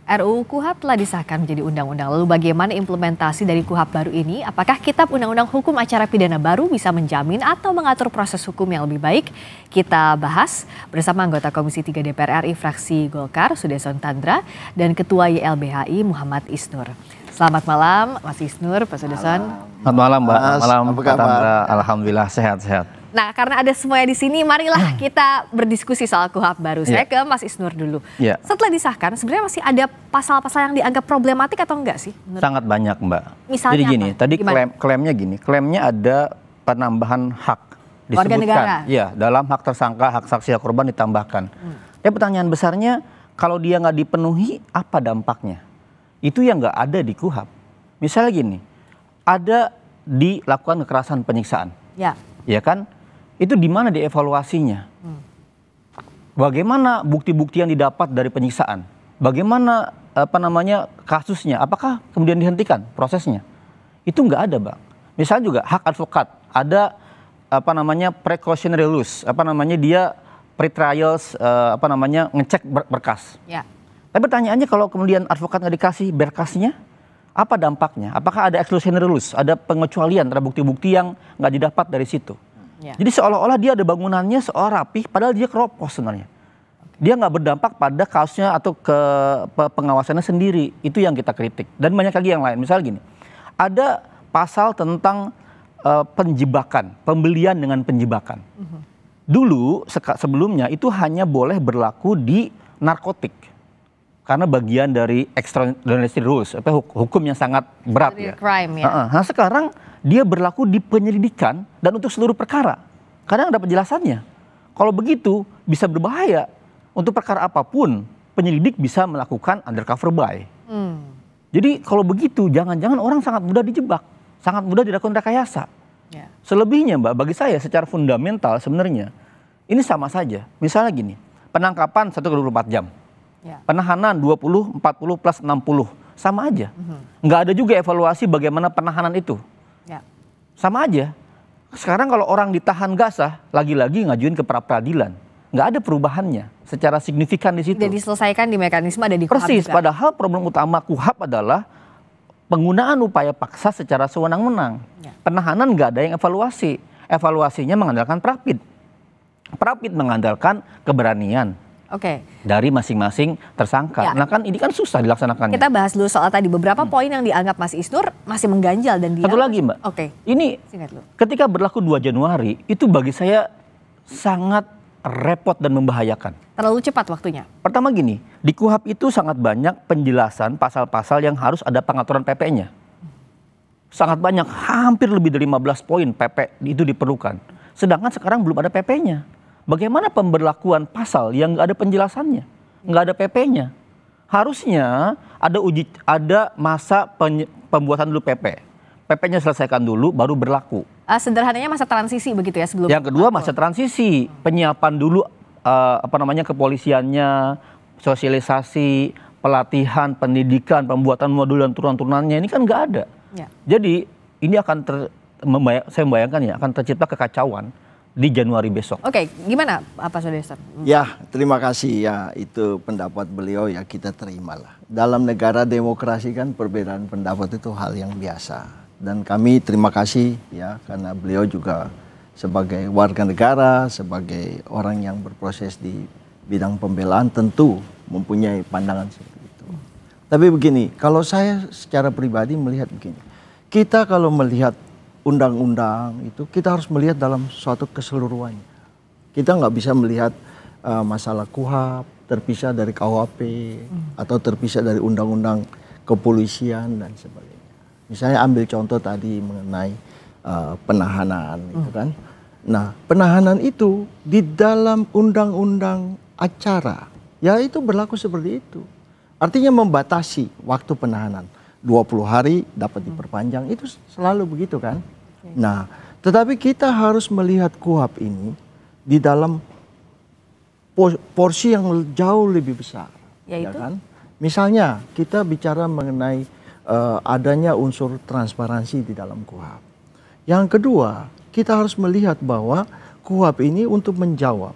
RUU KUHP telah disahkan menjadi undang-undang. Lalu bagaimana implementasi dari KUHP baru ini? Apakah Kitab Undang-Undang Hukum Acara Pidana baru bisa menjamin atau mengatur proses hukum yang lebih baik? Kita bahas bersama anggota Komisi 3 DPR RI fraksi Golkar, Sudesson Tandra, dan Ketua YLBHI Muhammad Isnur. Selamat malam Mas Isnur, Pak Sudesson. Selamat malam Mbak. Malam, Pak Tandra. Alhamdulillah sehat-sehat. Nah, karena ada semuanya di sini, marilah kita berdiskusi soal KUHP baru. Saya ke Mas Isnur dulu. Setelah disahkan, sebenarnya masih ada pasal-pasal yang dianggap problematik atau enggak sih? Sangat banyak, Mbak. Misalnya jadi gini, apa? tadi klaimnya gini, klaimnya ada penambahan hak disebutkan. Warga negara. Ya, dalam hak tersangka, hak saksi, hak korban ditambahkan. Tapi pertanyaan besarnya, kalau dia nggak dipenuhi, apa dampaknya? Itu yang nggak ada di KUHP. Misalnya gini, ada dilakukan kekerasan penyiksaan. Ya kan? Itu di mana dievaluasinya? Bagaimana bukti-bukti yang didapat dari penyiksaan? Bagaimana kasusnya? Apakah kemudian dihentikan prosesnya? Itu nggak ada, Bang. Misalnya juga hak advokat, ada precautionary rules, dia pre-trials, ngecek berkas. Tapi pertanyaannya kalau kemudian advokat nggak dikasih berkasnya, apa dampaknya? Apakah ada exclusionary rules, ada pengecualian terhadap bukti-bukti yang nggak didapat dari situ? Jadi seolah-olah dia ada bangunannya seolah rapih, padahal dia keropos sebenarnya. Dia nggak berdampak pada kasusnya atau ke pengawasannya sendiri. Itu yang kita kritik. Dan banyak lagi yang lain. Misalnya gini, ada pasal tentang penjebakan, pembelian dengan penjebakan. Dulu sebelumnya itu hanya boleh berlaku di narkotik. Karena bagian dari extraordinary rules, hukum yang sangat berat ya. Crime, ya. Nah sekarang dia berlaku di penyelidikan dan untuk seluruh perkara. Kadang ada penjelasannya. Kalau begitu bisa berbahaya. Untuk perkara apapun penyelidik bisa melakukan undercover buy. Jadi kalau begitu jangan-jangan orang sangat mudah dijebak. Sangat mudah dilakukan rekayasa. Selebihnya Mbak, bagi saya secara fundamental sebenarnya ini sama saja. Misalnya gini, penangkapan 1x24 jam. Penahanan 20, 40 plus 60. Sama aja. Nggak ada juga evaluasi bagaimana penahanan itu. Sama aja. Sekarang kalau orang ditahan gak sah, lagi-lagi ngajuin ke pra-peradilan. Nggak ada perubahannya secara signifikan di situ. Sudah diselesaikan di mekanisme ada di KUHP. Persis, juga. Padahal problem utama KUHP adalah penggunaan upaya paksa secara sewenang-wenang. Penahanan nggak ada yang evaluasi. Evaluasinya mengandalkan prapid. Prapid mengandalkan keberanian. Dari masing-masing tersangka. Nah kan ini kan susah dilaksanakannya. Kita bahas dulu soal tadi beberapa poin yang dianggap Mas Isnur masih mengganjal dan dia. Satu lagi Mbak. Ini ketika berlaku 2 Januari itu bagi saya sangat repot dan membahayakan. Terlalu cepat waktunya. Pertama gini, di KUHP itu sangat banyak penjelasan pasal-pasal yang harus ada pengaturan PP-nya. Sangat banyak, hampir lebih dari 15 poin PP itu diperlukan. Sedangkan sekarang belum ada PP-nya. Bagaimana pemberlakuan pasal yang nggak ada penjelasannya, nggak ada PP-nya? Harusnya ada masa pembuatan dulu PP. PP-nya selesaikan dulu, baru berlaku. Sederhananya masa transisi begitu ya sebelum. Yang kedua masa transisi, penyiapan dulu kepolisiannya, sosialisasi, pelatihan, pendidikan, pembuatan modul dan turunan-turunannya ini kan nggak ada. Jadi ini akan saya membayangkan ya akan tercipta kekacauan di Januari besok. Gimana Pak Sudesson? Ya, terima kasih ya, itu pendapat beliau ya kita terimalah. Dalam negara demokrasi kan perbedaan pendapat itu hal yang biasa. Dan kami terima kasih ya karena beliau juga sebagai warga negara, sebagai orang yang berproses di bidang pembelaan tentu mempunyai pandangan seperti itu. Tapi begini, kalau saya secara pribadi melihat begini. Kita kalau melihat undang-undang itu kita harus melihat dalam suatu keseluruhannya. Kita nggak bisa melihat masalah KUHP terpisah dari KUHP atau terpisah dari undang-undang kepolisian dan sebagainya. Misalnya ambil contoh tadi mengenai penahanan, gitu kan? Nah, penahanan itu di dalam undang-undang acara, ya itu berlaku seperti itu. Artinya membatasi waktu penahanan. 20 hari dapat diperpanjang, itu selalu begitu kan? Nah, tetapi kita harus melihat KUHP ini di dalam porsi yang jauh lebih besar. Ya kan? Misalnya kita bicara mengenai adanya unsur transparansi di dalam KUHP. Yang kedua, kita harus melihat bahwa KUHP ini untuk menjawab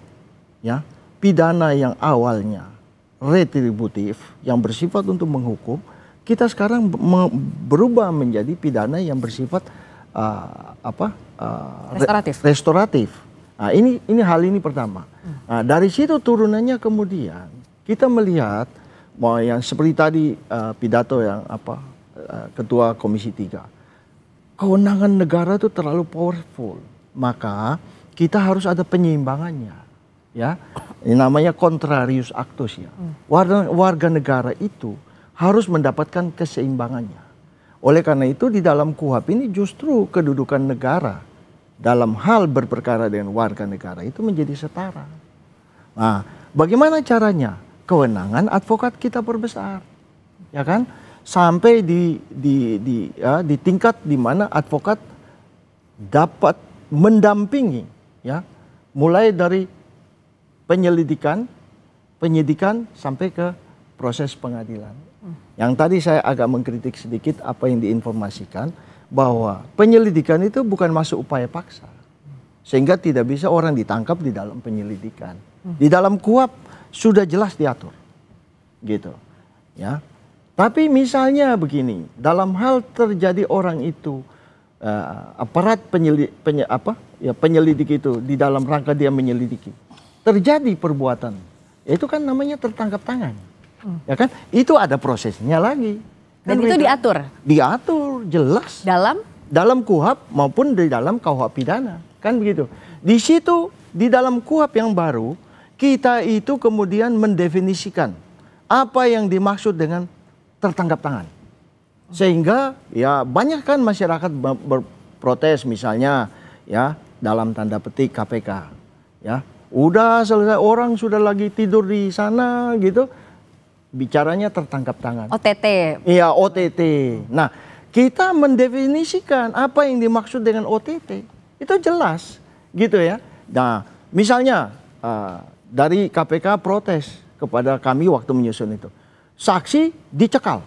ya pidana yang awalnya retributif yang bersifat untuk menghukum, kita sekarang berubah menjadi pidana yang bersifat restoratif. Nah, ini hal ini pertama. Nah, dari situ turunannya kemudian kita melihat bahwa yang seperti tadi pidato yang Ketua Komisi 3, kewenangan negara itu terlalu powerful, maka kita harus ada penyeimbangannya, ya. Ini namanya contrarius actus, ya. Warga negara itu harus mendapatkan keseimbangannya. Oleh karena itu di dalam KUHP ini justru kedudukan negara dalam hal berperkara dengan warga negara itu menjadi setara. Nah, bagaimana caranya? Kewenangan advokat kita perbesar, ya kan? Sampai di tingkat di mana advokat dapat mendampingi, ya, mulai dari penyelidikan, penyidikan sampai ke proses pengadilan. Yang tadi saya agak mengkritik sedikit apa yang diinformasikan, bahwa penyelidikan itu bukan masuk upaya paksa, sehingga tidak bisa orang ditangkap di dalam penyelidikan. Di dalam KUHP sudah jelas diatur, gitu, ya. Tapi misalnya begini, dalam hal terjadi orang itu aparat penyelidik itu di dalam rangka dia menyelidiki, terjadi perbuatan, itu kan namanya tertangkap tangan, ya kan? Itu ada prosesnya lagi. Dan kan itu diatur? Diatur, jelas. Dalam KUHP maupun di dalam KUHP pidana, kan begitu. Di situ, di dalam KUHP yang baru, kita itu kemudian mendefinisikan apa yang dimaksud dengan tertangkap tangan. Sehingga ya banyak kan masyarakat berprotes misalnya, ya, dalam tanda petik KPK, ya. Udah selesai, orang sudah lagi tidur di sana gitu, bicaranya tertangkap tangan. OTT. Iya, OTT. Nah, kita mendefinisikan apa yang dimaksud dengan OTT. Itu jelas, gitu ya. Nah, misalnya dari KPK protes kepada kami waktu menyusun itu. Saksi dicekal.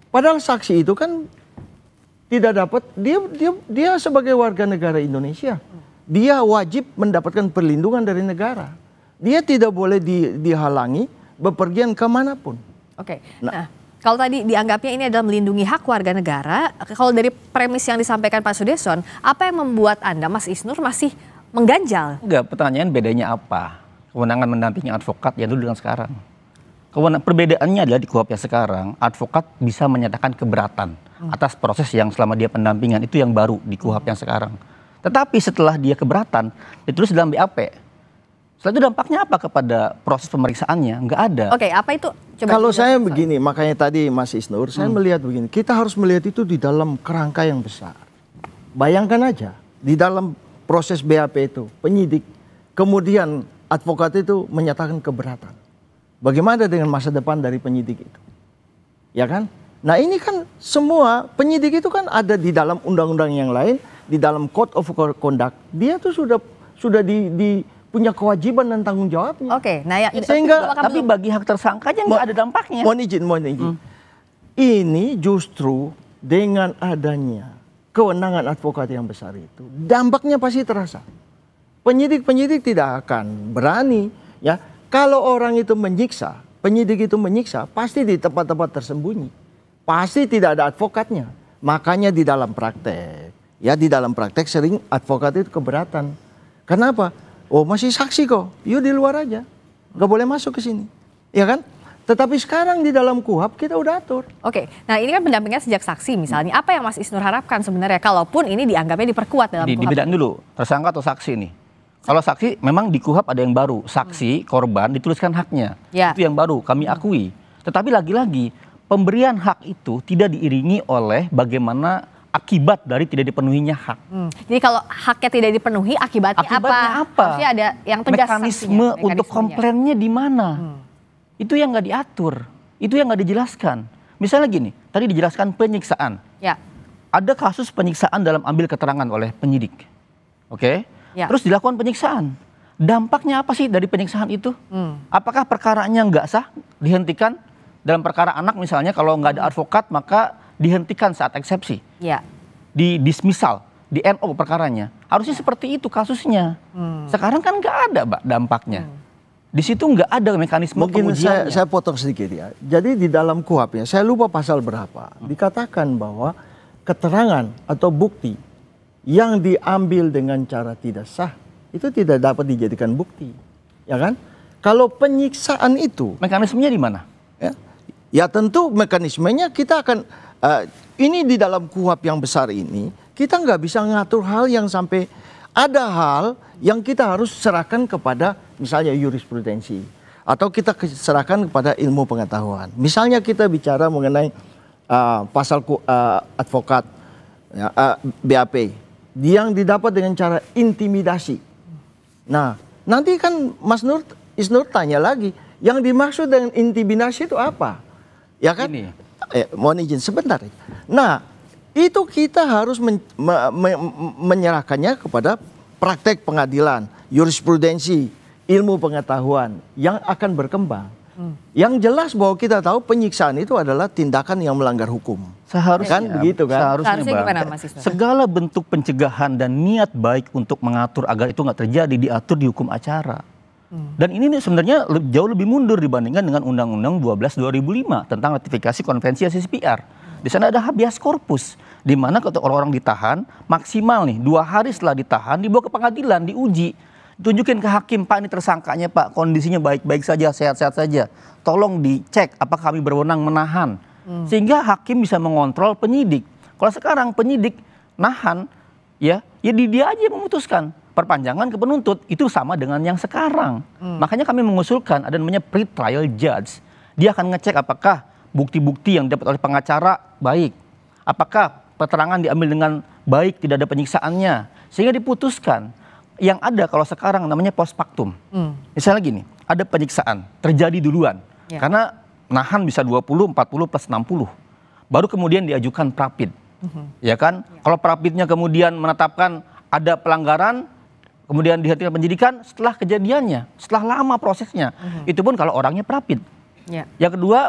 Padahal saksi itu kan tidak dapat, dia sebagai warga negara Indonesia. Dia wajib mendapatkan perlindungan dari negara. Dia tidak boleh dihalangi bepergian kemanapun. Oke. Nah, kalau tadi dianggapnya ini adalah melindungi hak warga negara, kalau dari premis yang disampaikan Pak Sudesson, apa yang membuat Anda, Mas Isnur, masih mengganjal? Enggak, pertanyaan bedanya apa? Kewenangan mendampingi advokat yang dulu dengan sekarang. Perbedaannya adalah di KUHP yang sekarang, advokat bisa menyatakan keberatan atas proses yang selama dia pendampingan, itu yang baru di KUHP yang sekarang. Tetapi setelah dia keberatan, ditulis dalam BAP. Setelah itu dampaknya apa kepada proses pemeriksaannya? Enggak ada. Oke, apa itu? Coba kalau saya begini, makanya tadi Mas Isnur, saya melihat begini. Kita harus melihat itu di dalam kerangka yang besar. Bayangkan aja, di dalam proses BAP itu, penyidik, kemudian advokat itu menyatakan keberatan. Bagaimana dengan masa depan dari penyidik itu? Ya kan? Nah ini kan semua penyidik itu kan ada di dalam undang-undang yang lain, di dalam Code of Conduct, dia tuh sudah punya kewajiban dan tanggung jawabnya. Oke, nah ya, sehingga tapi bagi hak tersangka aja nggak ada dampaknya. Mohon izin. Ini justru dengan adanya kewenangan advokat yang besar itu, dampaknya pasti terasa. Penyidik tidak akan berani, ya. Kalau orang itu menyiksa, penyidik itu menyiksa, pasti di tempat-tempat tersembunyi. Pasti tidak ada advokatnya. Makanya di dalam praktek, ya di dalam praktek sering advokat itu keberatan. Kenapa? Oh masih saksi kok, yuk di luar aja. Nggak boleh masuk ke sini. Ya kan? Tetapi sekarang di dalam KUHP kita udah atur. Oke, nah ini kan pendampingan sejak saksi misalnya. Apa yang Mas Isnur harapkan sebenarnya? Kalaupun ini dianggapnya diperkuat dalam KUHP. Dibedain dulu, tersangka atau saksi nih. Kalau saksi memang di KUHP ada yang baru. Saksi, korban dituliskan haknya. Ya. Itu yang baru, kami akui. Tetapi lagi-lagi pemberian hak itu tidak diiringi oleh bagaimana akibat dari tidak dipenuhinya hak. Jadi kalau haknya tidak dipenuhi, akibatnya apa? Harusnya ada yang tegas. Mekanisme untuk komplainnya di mana? Itu yang nggak diatur. Itu yang nggak dijelaskan. Misalnya gini, tadi dijelaskan penyiksaan. Ya. Ada kasus penyiksaan dalam ambil keterangan oleh penyidik. Oke? Ya. Terus dilakukan penyiksaan. Dampaknya apa sih dari penyiksaan itu? Apakah perkaranya nggak sah, dihentikan? Dalam perkara anak misalnya, kalau nggak ada advokat maka dihentikan saat eksepsi. Ya. Di dismisal, di NO perkaranya. Harusnya seperti itu kasusnya. Sekarang kan nggak ada, Mbak, dampaknya. Di situ nggak ada mekanisme Mungkin pengujiannya. saya potong sedikit ya. Jadi di dalam KUHP-nya, saya lupa pasal berapa, dikatakan bahwa keterangan atau bukti yang diambil dengan cara tidak sah itu tidak dapat dijadikan bukti, ya kan? Kalau penyiksaan itu, Mekanismenya di mana? ya tentu mekanismenya kita akan ini di dalam KUHP yang besar ini kita nggak bisa ngatur hal yang sampai ada hal yang kita harus serahkan kepada misalnya jurisprudensi atau kita serahkan kepada ilmu pengetahuan. Misalnya kita bicara mengenai pasal advokat ya, BAP yang didapat dengan cara intimidasi. Nah, nanti kan Mas Isnur tanya lagi, yang dimaksud dengan intimidasi itu apa? Ya kan? Ini. Mohon izin sebentar. Nah, itu kita harus menyerahkannya kepada praktek pengadilan, jurisprudensi, ilmu pengetahuan yang akan berkembang. Yang jelas bahwa kita tahu penyiksaan itu adalah tindakan yang melanggar hukum. Seharusnya, kan begitu kan? Seharusnya Bang, gimana, Mas Isnur? segala bentuk pencegahan dan niat baik untuk mengatur agar itu nggak terjadi diatur di hukum acara. Dan ini nih sebenarnya jauh lebih mundur dibandingkan dengan Undang-Undang 12 2005 tentang ratifikasi konvensi CCPR. Di sana ada habeas corpus, di mana kalau orang-orang ditahan maksimal nih 2 hari setelah ditahan dibawa ke pengadilan, diuji, tunjukin ke hakim, Pak ini tersangkanya Pak kondisinya baik-baik saja, sehat-sehat saja, tolong dicek apakah kami berwenang menahan, sehingga hakim bisa mengontrol penyidik. Kalau sekarang penyidik nahan, ya dia aja yang memutuskan. Perpanjangan ke penuntut itu sama dengan yang sekarang. Makanya kami mengusulkan ada namanya pre-trial judge. Dia akan ngecek apakah bukti-bukti yang didapat oleh pengacara baik. Apakah keterangan diambil dengan baik, tidak ada penyiksaannya. Sehingga diputuskan. Yang ada kalau sekarang namanya post factum. Misalnya gini, ada penyiksaan, terjadi duluan. Ya. Karena nahan bisa 20, 40 plus 60. Baru kemudian diajukan prapid. Ya kan? Kalau prapidnya kemudian menetapkan ada pelanggaran, kemudian dihentikan penyidikan setelah kejadiannya, setelah lama prosesnya. Itu pun kalau orangnya prapid. Ya. Yang kedua,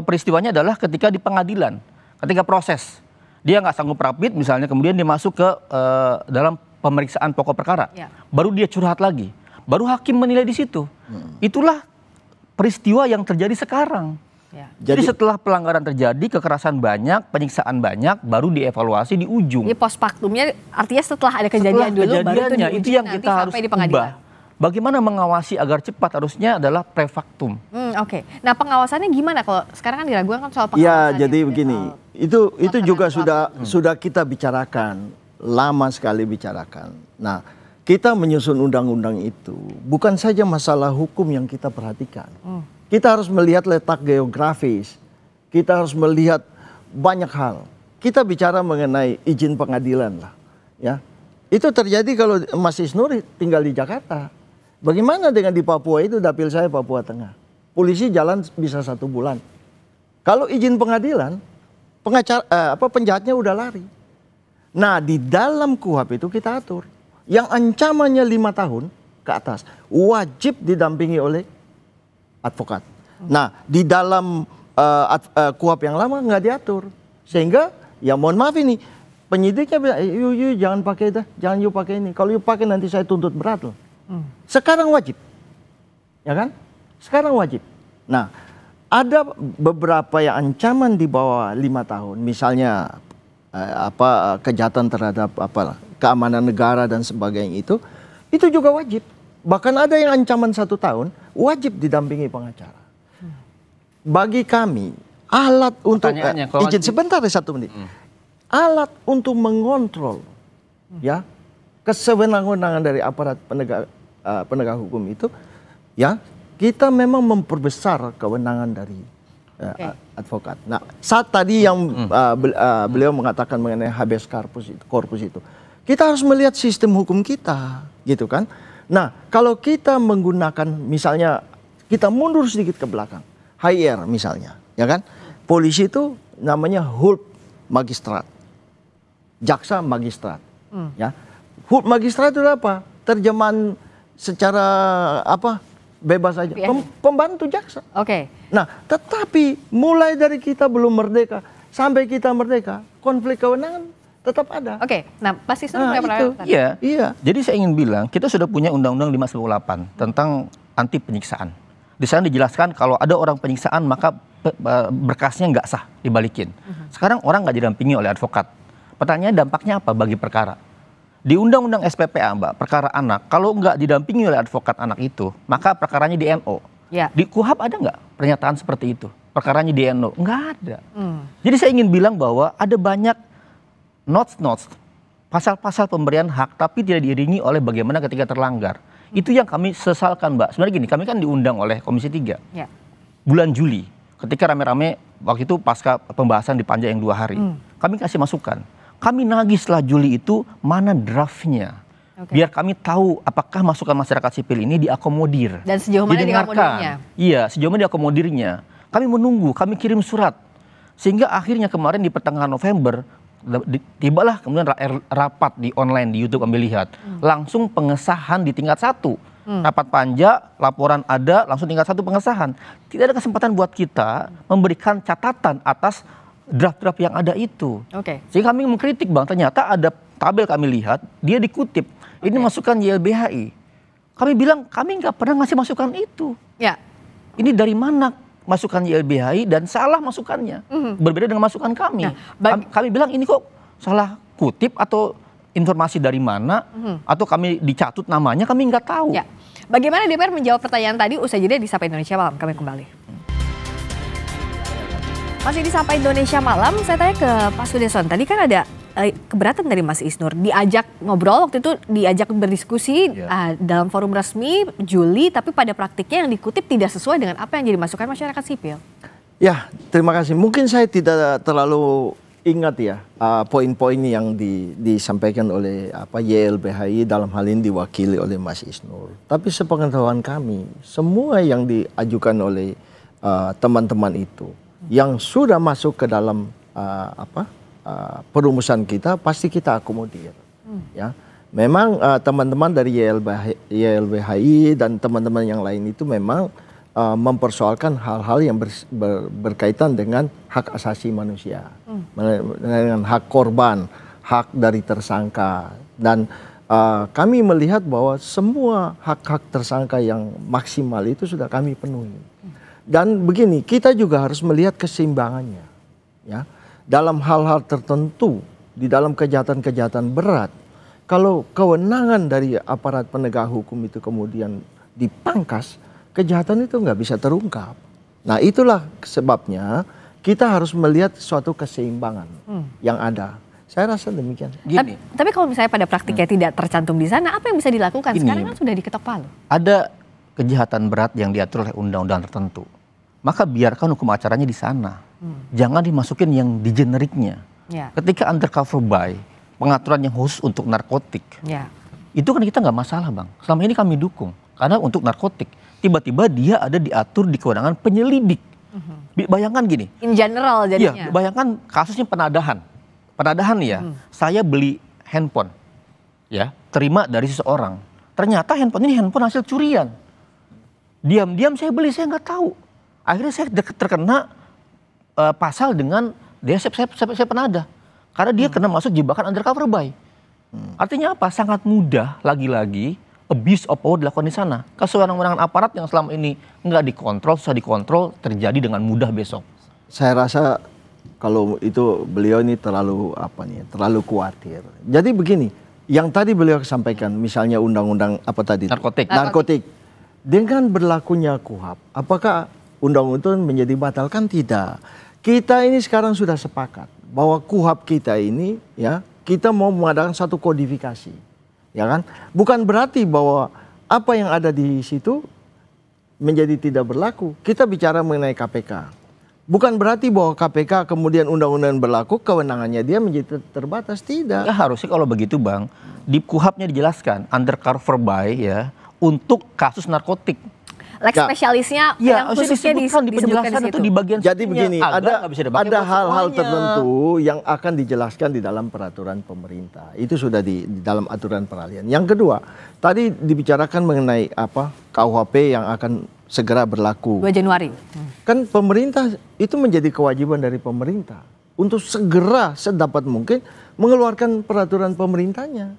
peristiwanya adalah ketika di pengadilan, ketika proses. Dia nggak sanggup prapid, misalnya kemudian dia masuk ke dalam pemeriksaan pokok perkara. Ya. Baru dia curhat lagi. Baru hakim menilai di situ. Itulah peristiwa yang terjadi sekarang. Ya. Jadi setelah pelanggaran terjadi, kekerasan banyak, penyiksaan banyak, baru dievaluasi di ujung. Jadi post factumnya artinya setelah ada kejadian dulu baru itu kejadiannya, diuji itu yang nanti kita harus sampai di pengadilan. ubah. Bagaimana mengawasi agar cepat harusnya adalah prefaktum. Oke. Nah, pengawasannya gimana kalau sekarang kan diragukan kan soal pengawasan? Ya, jadi begini. Itu juga sudah kita bicarakan, lama sekali bicarakan. Nah, kita menyusun undang-undang itu bukan saja masalah hukum yang kita perhatikan. Kita harus melihat letak geografis. Kita harus melihat banyak hal. Kita bicara mengenai izin pengadilan lah, ya. Itu terjadi kalau Mas Isnur tinggal di Jakarta. Bagaimana dengan di Papua itu, dapil saya Papua Tengah. Polisi jalan bisa 1 bulan. Kalau izin pengadilan, penjahatnya udah lari. Nah, di dalam KUHP itu kita atur. Yang ancamannya 5 tahun ke atas, wajib didampingi oleh advokat. Nah, di dalam KUHP yang lama nggak diatur. Sehingga, ya mohon maaf ini, penyidiknya bilang, yuk jangan pakai dah, jangan yuk pakai ini. Kalau yuk pakai nanti saya tuntut berat loh. Sekarang wajib, ya kan? Sekarang wajib. Nah, ada beberapa yang ancaman di bawah 5 tahun, misalnya kejahatan terhadap keamanan negara dan sebagainya itu juga wajib. Bahkan ada yang ancaman 1 tahun, wajib didampingi pengacara. Bagi kami, alat untuk izin sebentar 1 menit. Alat untuk mengontrol, ya, kesewenang-wenangan dari aparat penegak hukum itu, ya, kita memang memperbesar kewenangan dari advokat. Nah, saat tadi yang beliau mengatakan mengenai habeas corpus itu, kita harus melihat sistem hukum kita, gitu kan? Nah, kalau kita menggunakan, misalnya kita mundur sedikit ke belakang, HR misalnya, ya kan? Polisi itu namanya HULP magistrat, jaksa magistrat, ya. HULP magistrat itu apa? Terjemahan secara bebas saja, pembantu jaksa. Oke. Nah, tetapi mulai dari kita belum merdeka sampai kita merdeka, konflik kewenangan tetap ada. Oke. Nah, Mas Isnur Iya. Jadi saya ingin bilang, kita sudah punya Undang-Undang 598 tentang anti penyiksaan. Di sana dijelaskan kalau ada orang penyiksaan maka berkasnya nggak sah dibalikin. Sekarang orang nggak didampingi oleh advokat. Pertanyaannya dampaknya apa bagi perkara? Di Undang-Undang SPPA, Mbak, perkara anak, kalau nggak didampingi oleh advokat anak itu, maka perkaranya di NO. Ya. Di KUHP ada nggak pernyataan seperti itu? Perkaranya di NO? Nggak ada. Jadi saya ingin bilang bahwa ada banyak notes, pasal-pasal pemberian hak, tapi tidak diiringi oleh bagaimana ketika terlanggar. Itu yang kami sesalkan, Mbak. Sebenarnya gini, kami kan diundang oleh Komisi 3. Ya. Bulan Juli, ketika rame-rame waktu itu pasca pembahasan di panja yang 2 hari. Kami kasih masukan. Kami nagih setelah Juli itu mana draftnya. Biar kami tahu apakah masukan masyarakat sipil ini diakomodir. Dan sejauh mana diakomodirnya? Iya, sejauh mana diakomodirnya. Kami menunggu, kami kirim surat. Sehingga akhirnya kemarin di pertengahan November, tibalah kemudian rapat di online di YouTube kami lihat. Langsung pengesahan di tingkat 1. Rapat panja, laporan ada, langsung tingkat 1 pengesahan. Tidak ada kesempatan buat kita memberikan catatan atas draft-draft yang ada itu. Sehingga kami mengkritik, Bang, ternyata ada tabel kami lihat, dia dikutip. Ini masukan YLBHI. Kami bilang, kami nggak pernah ngasih masukan itu. Ya. Ini dari mana masukan YLBHI dan salah masukannya. Berbeda dengan masukan kami. Kami bilang ini kok salah kutip atau informasi dari mana, atau kami dicatut namanya, kami nggak tahu. Ya. Bagaimana DPR menjawab pertanyaan tadi? Usai jeda di Sapa Indonesia Malam, kami kembali. Masih di Sapa Indonesia Malam, saya tanya ke Pak Sudeswan. Tadi kan ada keberatan dari Mas Isnur. Diajak ngobrol, waktu itu diajak berdiskusi dalam forum resmi Juli, tapi pada praktiknya yang dikutip tidak sesuai dengan apa yang jadi masukan masyarakat sipil. Ya, terima kasih. Mungkin saya tidak terlalu ingat ya poin-poin yang disampaikan oleh YLBHI, dalam hal ini diwakili oleh Mas Isnur. Tapi sepengetahuan kami, semua yang diajukan oleh teman-teman itu yang sudah masuk ke dalam perumusan kita, pasti kita akomodir. Ya, memang teman-teman dari YLBHI dan teman-teman yang lain itu memang mempersoalkan hal-hal yang berkaitan dengan hak asasi manusia, dengan hak korban, hak dari tersangka, dan kami melihat bahwa semua hak-hak tersangka yang maksimal itu sudah kami penuhi. Dan begini, kita juga harus melihat keseimbangannya, ya. Dalam hal-hal tertentu, di dalam kejahatan-kejahatan berat, kalau kewenangan dari aparat penegak hukum itu kemudian dipangkas, kejahatan itu nggak bisa terungkap. Nah, itulah sebabnya kita harus melihat suatu keseimbangan yang ada. Saya rasa demikian. Tapi kalau misalnya pada praktiknya tidak tercantum di sana, apa yang bisa dilakukan? Sekarang kan sudah diketok palu. Ada kejahatan berat yang diatur oleh undang-undang tertentu, maka biarkan hukum acaranya di sana. Jangan dimasukin yang di generiknya. Ketika undercover buy, pengaturan yang khusus untuk narkotik, itu kan kita nggak masalah, Bang. Selama ini kami dukung, karena untuk narkotik tiba-tiba dia ada diatur di kewenangan penyelidik. Bayangkan gini. In general jadinya. Iya, bayangkan kasusnya penadahan. Penadahan ya, saya beli handphone, ya, terima dari seseorang. Ternyata handphone ini handphone hasil curian. Diam-diam saya beli, saya nggak tahu. Akhirnya saya terkena pasal dengan dia saya penadah. Karena dia kena masuk jebakan undercover buy. Artinya apa? Sangat mudah lagi-lagi abuse of power dilakukan di sana. Kewenangan aparat yang selama ini nggak dikontrol, susah dikontrol, terjadi dengan mudah besok. Saya rasa kalau itu beliau ini terlalu khawatir. Jadi begini, yang tadi beliau sampaikan, misalnya undang-undang narkotik. Dengan berlakunya KUHP, apakah undang-undang itu menjadi batal? Kan tidak. Kita ini sekarang sudah sepakat bahwa KUHP kita ini, ya, kita mau mengadakan satu kodifikasi, ya kan? Bukan berarti bahwa apa yang ada di situ menjadi tidak berlaku. Kita bicara mengenai KPK. Bukan berarti bahwa KPK kemudian undang-undang berlaku, kewenangannya dia menjadi terbatas, tidak. Ya, harusnya kalau begitu, Bang, di KUHP-nya dijelaskan undercover buy, ya, untuk kasus narkotik. Lex spesialisnya yang khususnya disebutkan di penjelasan itu di bagian. Jadi begini, ada hal-hal tertentu yang akan dijelaskan di dalam peraturan pemerintah. Itu sudah di dalam aturan peralihan. Yang kedua, tadi dibicarakan mengenai KUHP yang akan segera berlaku 2 Januari. Kan pemerintah itu menjadi kewajiban dari pemerintah untuk segera sedapat mungkin mengeluarkan peraturan pemerintahnya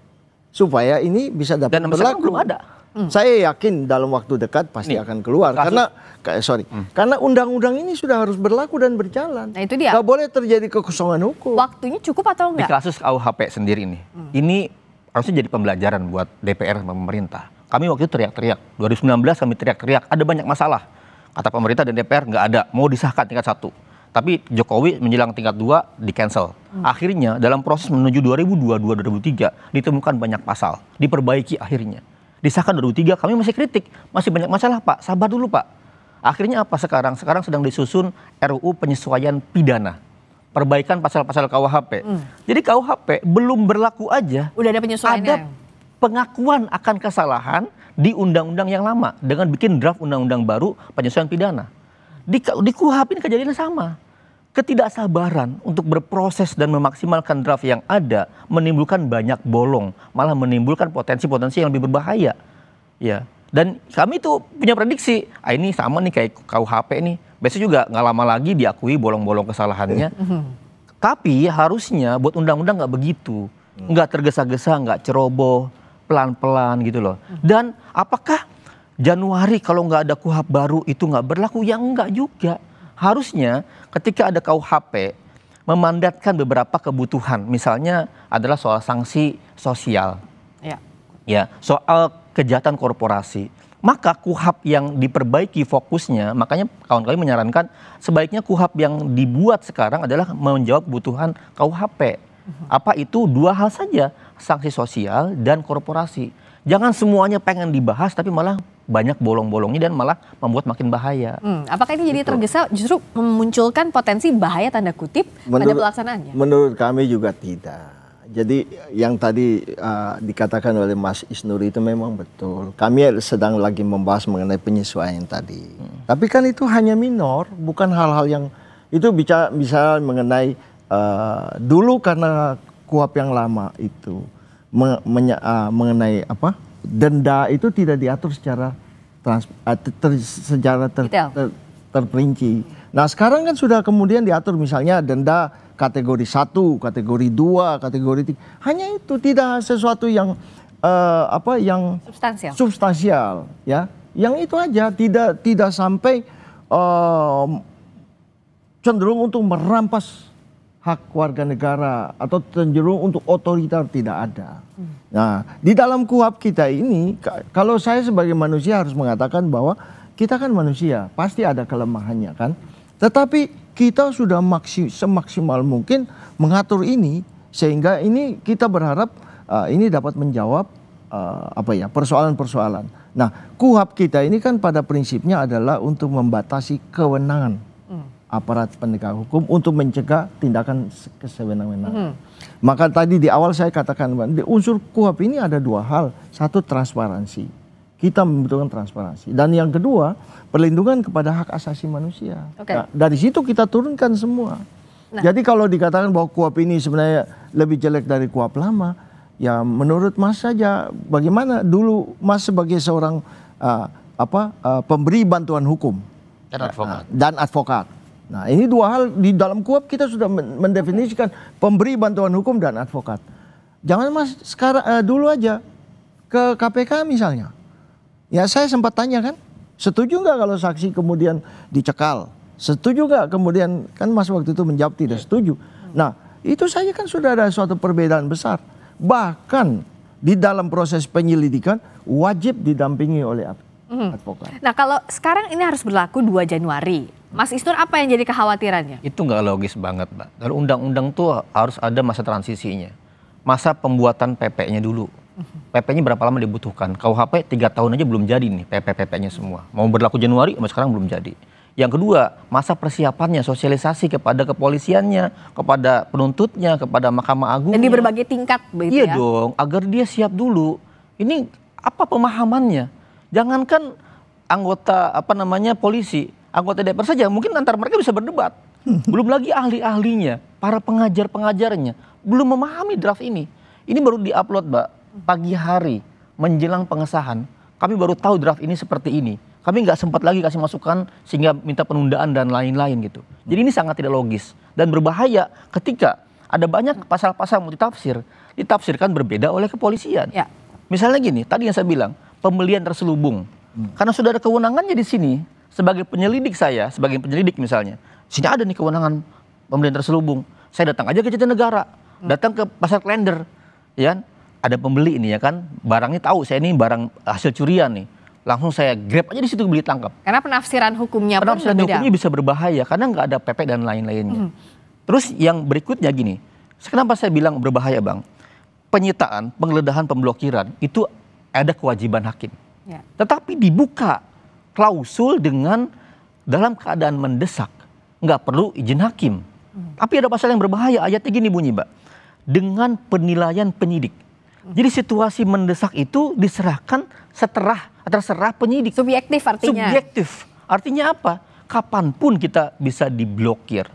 supaya ini bisa dapat berlaku. Belum ada. Saya yakin dalam waktu dekat pasti akan keluar. Karena undang-undang ini sudah harus berlaku dan berjalan. Nah itu dia. Nggak boleh terjadi kekosongan hukum. Waktunya cukup atau Di enggak? kasus KUHP sendiri nih, ini harusnya jadi pembelajaran buat DPR sama pemerintah. Kami waktu itu teriak-teriak, 2019 kami teriak-teriak, ada banyak masalah. Kata pemerintah dan DPR nggak ada, mau disahkan tingkat 1. Tapi Jokowi menjelang tingkat 2 di cancel. Akhirnya dalam proses menuju 2022-2023 ditemukan banyak pasal, diperbaiki akhirnya. Disahkan 2003 kami masih kritik, masih banyak masalah Pak, sabar dulu Pak. Akhirnya apa sekarang? Sekarang sedang disusun RUU penyesuaian pidana. Perbaikan pasal-pasal KUHP. Jadi KUHP belum berlaku aja. Udah ada penyesuaiannya. Ada pengakuan akan kesalahan di undang-undang yang lama dengan bikin draft undang-undang baru penyesuaian pidana. Di KUHP ini kejadiannya sama. Ketidaksabaran untuk berproses dan memaksimalkan draft yang ada menimbulkan banyak bolong, malah menimbulkan potensi-potensi yang lebih berbahaya. Ya. Dan kami tuh punya prediksi, ini sama nih kayak KUHP nih. Biasanya juga nggak lama lagi diakui bolong-bolong kesalahannya. Tapi harusnya buat undang-undang nggak begitu. Nggak tergesa-gesa, nggak ceroboh, pelan-pelan gitu loh. Dan apakah Januari kalau nggak ada KUHP baru itu nggak berlaku? Ya enggak juga. Harusnya ketika ada KUHP memandatkan beberapa kebutuhan. Misalnya adalah soal sanksi sosial. Ya, soal kejahatan korporasi. Maka KUHP yang diperbaiki fokusnya, makanya kawan kami menyarankan sebaiknya KUHP yang dibuat sekarang adalah menjawab kebutuhan KUHP. Apa itu? 2 hal saja, sanksi sosial dan korporasi. Jangan semuanya pengen dibahas tapi malah banyak bolong-bolongnya dan malah membuat makin bahaya. Apakah ini jadi tergesa justru memunculkan potensi bahaya tanda kutip pada pelaksanaannya? Menurut kami juga tidak. Jadi yang tadi dikatakan oleh Mas Isnur itu memang betul. Kami sedang lagi membahas mengenai penyesuaian tadi. Tapi kan itu hanya minor, bukan hal-hal yang itu bisa mengenai dulu karena KUHP yang lama itu mengenai apa? Denda itu tidak diatur secara terperinci. Nah sekarang kan sudah kemudian diatur misalnya denda kategori 1, kategori 2, kategori 3. Hanya itu, tidak sesuatu yang yang substansial ya. Yang itu aja, tidak sampai cenderung untuk merampas hak warga negara atau cenderung untuk otoriter, tidak ada. Nah, di dalam KUHP kita ini, kalau saya sebagai manusia harus mengatakan bahwa kita kan manusia, pasti ada kelemahannya kan. Tetapi kita sudah semaksimal mungkin mengatur ini, sehingga ini kita berharap ini dapat menjawab persoalan-persoalan. Nah, KUHP kita ini kan pada prinsipnya adalah untuk membatasi kewenangan aparat penegak hukum untuk mencegah tindakan kesewenang-wenangan. Maka tadi di awal saya katakan, di unsur KUHP ini ada 2 hal. Satu, transparansi. Kita membutuhkan transparansi. Dan yang kedua, perlindungan kepada hak asasi manusia. Nah, dari situ kita turunkan semua. Jadi kalau dikatakan bahwa KUHP ini sebenarnya lebih jelek dari KUHP lama, ya menurut Mas saja, bagaimana dulu Mas sebagai seorang pemberi bantuan hukum dan advokat. Nah ini 2 hal di dalam KUHP kita sudah mendefinisikan pemberi bantuan hukum dan advokat. Jangan Mas sekarang dulu aja ke KPK misalnya. Ya saya sempat tanya kan, setuju nggak kalau saksi kemudian dicekal? Setuju nggak kemudian, kan Mas waktu itu menjawab tidak setuju. Nah itu saja kan sudah ada suatu perbedaan besar. Bahkan di dalam proses penyelidikan wajib didampingi oleh advokat. Nah kalau sekarang ini harus berlaku 2 Januari. Mas Isnur, apa yang jadi kekhawatirannya? Itu nggak logis banget, Mbak. Dari undang-undang tuh harus ada masa transisinya. Masa pembuatan PP-nya dulu. PP-nya berapa lama dibutuhkan? KUHP 3 tahun aja belum jadi nih PP-PP-nya semua. Mau berlaku Januari, sampai sekarang belum jadi. Yang kedua, masa persiapannya, sosialisasi kepada kepolisiannya, kepada penuntutnya, kepada Mahkamah Agung. Dan di berbagai tingkat begitu ya? Iya dong, agar dia siap dulu. Ini apa pemahamannya? Jangankan anggota polisi, anggota DPR saja mungkin antar mereka bisa berdebat. Belum lagi ahli-ahlinya, para pengajar-pengajarnya belum memahami draft ini. Ini baru diupload, Mbak, pagi hari menjelang pengesahan. Kami baru tahu draft ini seperti ini. Kami nggak sempat lagi kasih masukan sehingga minta penundaan dan lain-lain gitu. Jadi ini sangat tidak logis dan berbahaya ketika ada banyak pasal-pasal multitafsir ditafsirkan berbeda oleh kepolisian. Ya. Misalnya gini, tadi yang saya bilang, pembelian terselubung. Karena sudah ada kewenangannya di sini. Sebagai penyelidik saya, sebagai penyelidik misalnya, sini ada nih kewenangan pembelian terselubung. Saya datang aja ke Jatinegara, datang ke pasar Klender, ya kan? Ada pembeli ini ya kan, barangnya tahu saya ini barang hasil curian nih. Langsung saya grab aja di situ beli tangkap. Karena penafsiran hukumnya pun penafsiran berbeda. hukumnya bisa berbahaya karena nggak ada PP dan lain-lainnya. Terus yang berikutnya gini, kenapa saya bilang berbahaya Bang? Penyitaan, penggeledahan, pemblokiran itu ada kewajiban hakim. Ya. Tetapi dibuka klausul dengan dalam keadaan mendesak, nggak perlu izin hakim. Tapi ada pasal yang berbahaya, ayatnya gini bunyi Mbak, dengan penilaian penyidik. Jadi situasi mendesak itu diserahkan terserah penyidik. Subjektif artinya. Subjektif. Artinya apa? Kapanpun kita bisa diblokir,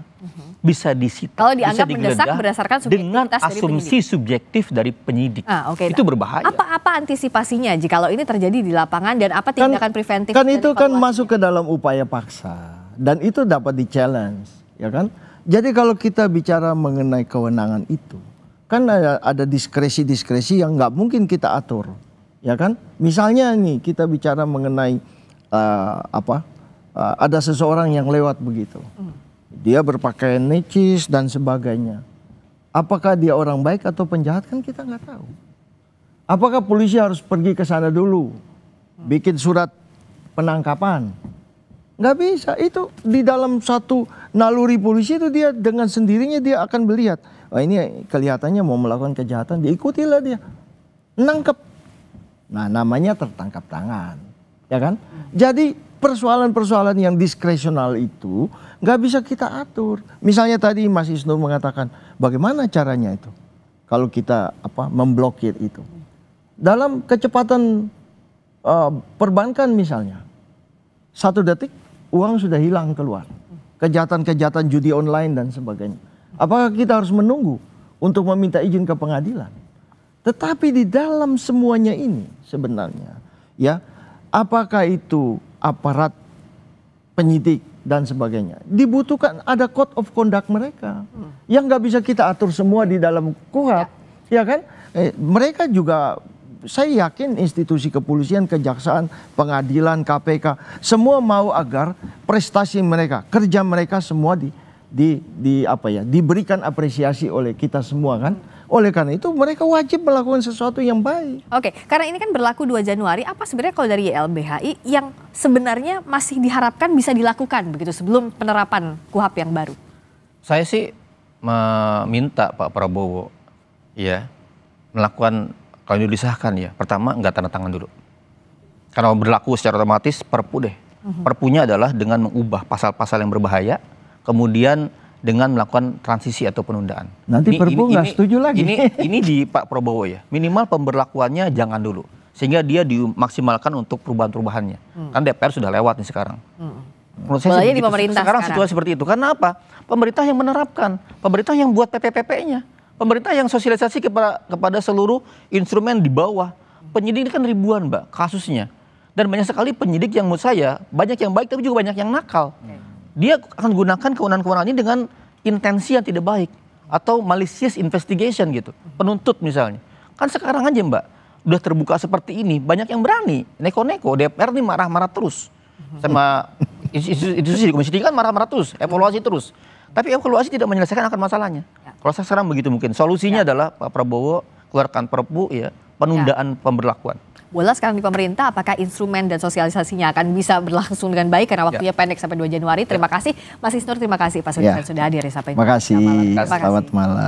bisa disita, Kalau dianggap bisa mendesak berdasarkan subjektivitas dengan dari asumsi penyidik. subjektif dari penyidik. Itu Itu berbahaya. Apa antisipasinya jika ini terjadi di lapangan dan apa tindakan preventif? Kan dan itu kan evaluasinya? masuk ke dalam upaya paksa dan itu dapat di-challenge, ya kan? Jadi kalau kita bicara mengenai kewenangan itu, kan ada diskresi-diskresi yang nggak mungkin kita atur, ya kan? Misalnya nih kita bicara mengenai ada seseorang yang lewat begitu, dia berpakaian necis dan sebagainya. Apakah dia orang baik atau penjahat kan kita nggak tahu. Apakah polisi harus pergi ke sana dulu, bikin surat penangkapan? Nggak bisa. Itu di dalam satu naluri polisi itu dia dengan sendirinya dia akan melihat, oh ini kelihatannya mau melakukan kejahatan, diikutilah dia, nangkep. Nah namanya tertangkap tangan, ya kan? Jadi persoalan-persoalan yang diskresional itu nggak bisa kita atur. Misalnya tadi Mas Isnur mengatakan, bagaimana caranya itu? Kalau kita memblokir itu dalam kecepatan perbankan misalnya, 1 detik uang sudah hilang keluar. Kejahatan-kejahatan judi online dan sebagainya. Apakah kita harus menunggu untuk meminta izin ke pengadilan? Tetapi di dalam semuanya ini sebenarnya, ya, apakah itu aparat penyidik dan sebagainya, dibutuhkan ada code of conduct mereka yang nggak bisa kita atur semua di dalam KUHP, ya kan? Mereka juga, saya yakin institusi kepolisian, kejaksaan, pengadilan, KPK, semua mau agar prestasi mereka, kerja mereka semua diberikan apresiasi oleh kita semua kan. Oleh karena itu mereka wajib melakukan sesuatu yang baik. Oke, karena ini kan berlaku 2 Januari, apa sebenarnya kalau dari YLBHI yang sebenarnya masih diharapkan bisa dilakukan begitu sebelum penerapan KUHP yang baru? Saya sih meminta Pak Prabowo ya melakukan, kalau ini disahkan ya, pertama nggak tanda tangan dulu. Karena berlaku secara otomatis Perpu deh. Perpunya adalah dengan mengubah pasal-pasal yang berbahaya, kemudian dengan melakukan transisi atau penundaan. Nanti Perpu nggak setuju lagi. Ini di Pak Prabowo ya, minimal pemberlakuannya jangan dulu. Sehingga dia dimaksimalkan untuk perubahan-perubahannya. Kan DPR sudah lewat nih sekarang. Menurut saya di pemerintah sekarang situasi seperti itu. Karena apa? Pemerintah yang menerapkan, pemerintah yang buat PPPP-nya, pemerintah yang sosialisasi kepada seluruh instrumen di bawah. Penyidik ini kan ribuan Mbak kasusnya. Dan banyak sekali penyidik yang menurut saya banyak yang baik tapi juga banyak yang nakal. Dia akan gunakan kewenangan-kewenangan ini dengan intensi yang tidak baik atau malicious investigation gitu. Penuntut misalnya. Kan sekarang aja Mbak, udah terbuka seperti ini, banyak yang berani neko-neko. DPR nih marah-marah terus. Sama institusi di Komisi 3 kan marah-marah terus, evaluasi terus. Tapi evaluasi tidak menyelesaikan akar masalahnya. Kalau sekarang begitu mungkin. Solusinya adalah Pak Prabowo keluarkan Perpu ya, penundaan pemberlakuan. Bola sekarang di pemerintah, apakah instrumen dan sosialisasinya akan bisa berlangsung dengan baik karena waktunya pendek sampai 2 Januari. Terima kasih Mas Isnur, terima kasih Pak Sudirman sudah hadir. Terima kasih. Selamat malam.